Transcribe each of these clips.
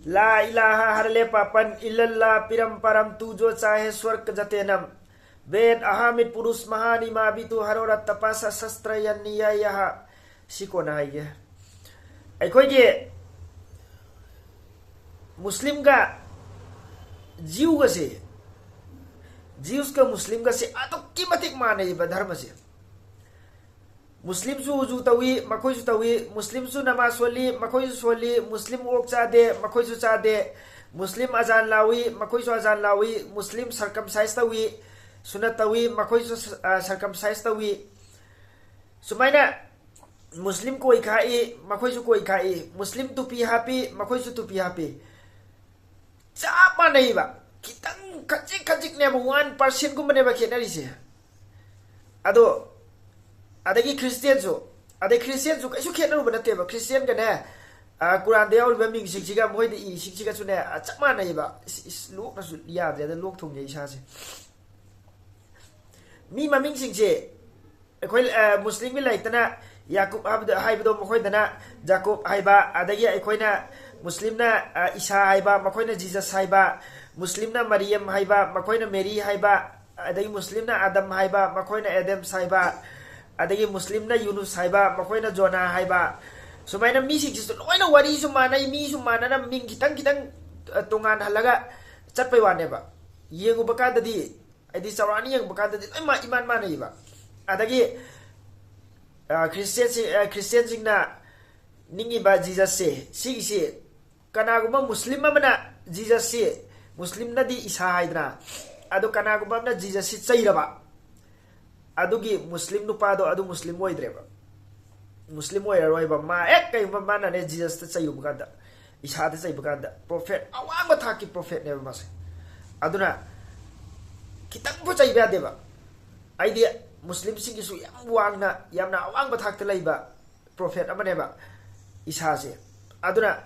La ilaha harle papan illallah piram param tujo chahe swarg jatenam ved ahamit purus mahani ma bitu harorat tapasa sastrayan niyayaha sikona haige aikoge muslim ga jiu ga se jius ka muslim ga se atukki matik manai ba dharma se Muslim su tawi makoi su tawi Muslim su nama soli makoi su soli Muslim ok chade makoi su chade Muslim azan lawi makoi su azan lawi Muslim circumcise tawi sunat tawi makoi su circumcise tawi sumaina Muslim koi khai makoi su koi khai Muslim tupi happy makoi su tupi happy chapa nei ba kitang kajik ne 1% ko mane ba khenari se ado adagi Christian zo kaisu khetna ru nate ba Christian ga ne Quran de yaul ba ming sik siga moi de i sik siga su ne chama nei ba lok na su ya de lok thong ye isa se mi ma ming sik je khoi muslim mi lai tana yakub abda haibdo khoi dana jacob haiba adagi khoi na muslim na isa haiba khoi na jesus haiba muslim na maryam haiba khoi na mary haiba adagi muslim na adam haiba khoi na adam haiba adagi muslim na yunus haiba makoi na jona haiba sumaina mi sik su loina wari su manai mi su manana ming kitang tongan halaga chatpai wane ba yengu bakada di adi sawani yang bakada di ma iman manai ba adagi christian sing na ningi ba jesus se sigi se kana guma muslim mana jesus se muslim na di isa haidra ado kana guma na jesus se chaira ba adugi muslim nupado adu muslim oidreba muslim oiroiba ma ek kai mana ne jesus ta chayu bukanda isa ta chayu bukanda prophet awang thaki prophet ne mas aduna kitang bu chai ba deba idea muslim sing su yam wangna yamna awang thak ta leiba prophet amane ba isa se aduna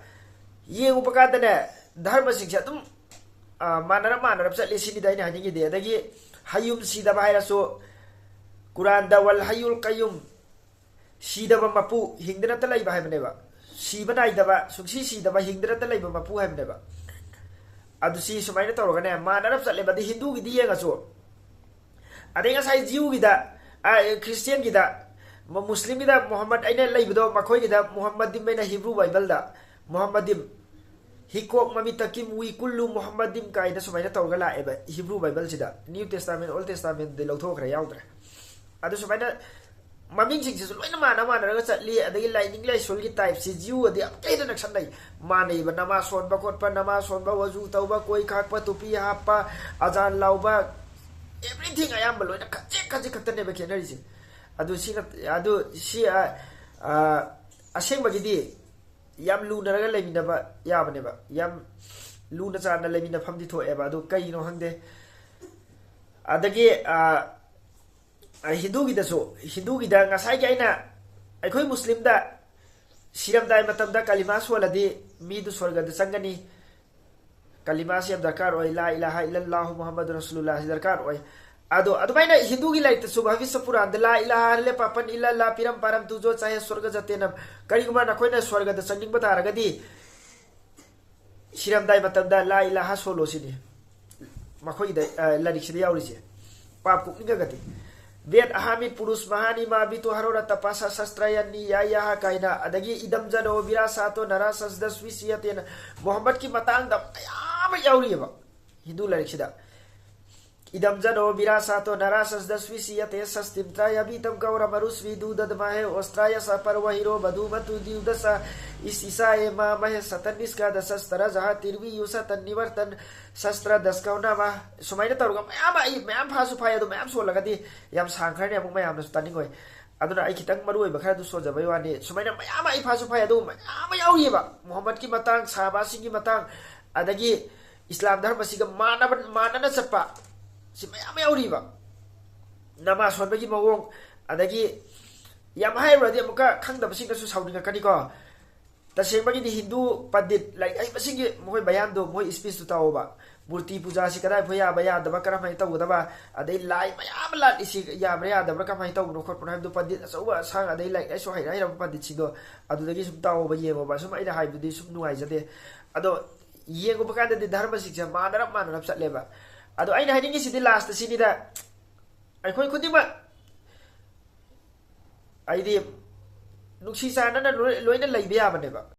yengu bukanda ne dharma sing dum manara chali sini dai ne hangi de dagi hayum sida ba so Quran da wal hayyul qayyum sidaba mapu hingdana ta laiba haibneba siba idaba suksi sidaba hingdana ta laiba mapu haibneba adu si sumaina torogane manarab chatle badi hindu gi diyenga so adenga sai jiu gi da christian gi da muslim gi da muhammad aina laibdo makoi gi da muhammadim mena hebrew bible da muhammadim hikok mami takim wi kullu muhammadim kaida sumaina torga la eba hebrew bible sida new testament old testament de lawthokra yaudra adu sumaina maming sing su loina mana raga chatli adagi lining lai solgi type si jiu adi apkaida naksan dai manai ba nama son ba kot pa nama son ba waju tau ba koi khak pa tupi hapa azan lau ba everything ayam ba loina kaje katane ba kenari si adu si aseng bagi di yam lu na raga lemina ba ya bane ba yam lu na cha na lemina phamdi tho e ba adu kai no hangde adagi Hindu gida ngasai ga ina aikoi muslim da siram dai matam da kalima swaladi mi du swarga da sangani kalima siam dakar oi la ilaha illallah muhammadur rasulullah dakar oi ado baina hindu gi laita subhavi sapura da la ilaha le papan illallah piram param tujo chahe swarga jatenam kari guma na koina swarga da sanging bata ragadi siram dai matam da la ilaha solo sini makoi da la dictionary yauri se pap ku ninga gati Ved ahamit purus mahani ma bitu harora tapasa sastrayan ni ya kaina adagi idam jano virasato narasas das wisiyatin Muhammad ki matang da ayam yauri ba Hindu larik sida idam jano virasato narasas das wisiyate sastim traya bitam gaura marus vidu dadmahe ostraya sa parwahiro badu matu diudasa isisae ma mahe satanis ka dasas tarajaha tirvi yusatan nivartan sastra daskauna ma sumaina taruga mayam phasu phaya do mayam so lagadi yam sangkhane amuk mayam na taning oi aduna ai kitang marui ba khara du so jabai wani sumaina mayam ai phasu phaya do mayam yauri ba Muhammad ki matang sahaba sing ki matang adagi Islam dharma siga manana chapa si mayam yauri ba nama son bagi mawong adagi yam hai radi amuka khangda basing ka su saudinga kani ko taseng bagi di Hindu pandit like ai basing gi moi bayan do moi speech tu taw ba murti puja si kadai phoya baya da bakara mai taw da ba adai lai mayam lat isi ya baya da bakara mai taw no khot pon do pandit so ba sang adai like ai so hai ram pandit si do adu dagi sum taw ba ye ba sum ai da hai bu di sum nuai jade ado ꯌꯦꯡꯉꯨꯕ ꯀꯥꯟꯗꯗꯤ ꯙꯔꯃꯁꯤꯡꯁꯦ ꯃꯥꯟꯅꯔꯞ ꯆꯠꯂꯦꯕ ꯑꯗꯣ ꯑꯩꯅ ꯍꯥꯏꯅꯤꯡꯉꯤꯁꯤꯗꯤ last ꯁꯤꯅꯤꯗ ꯑꯩꯈꯣꯏ ꯈꯨꯗꯤꯡꯃꯛ ꯍꯥꯏꯗꯤ ꯅꯨꯡꯁꯤ ꯆꯥꯟꯅꯅ ꯂꯣꯏꯅ ꯂꯩꯕ ꯌꯥꯕꯅꯦꯕ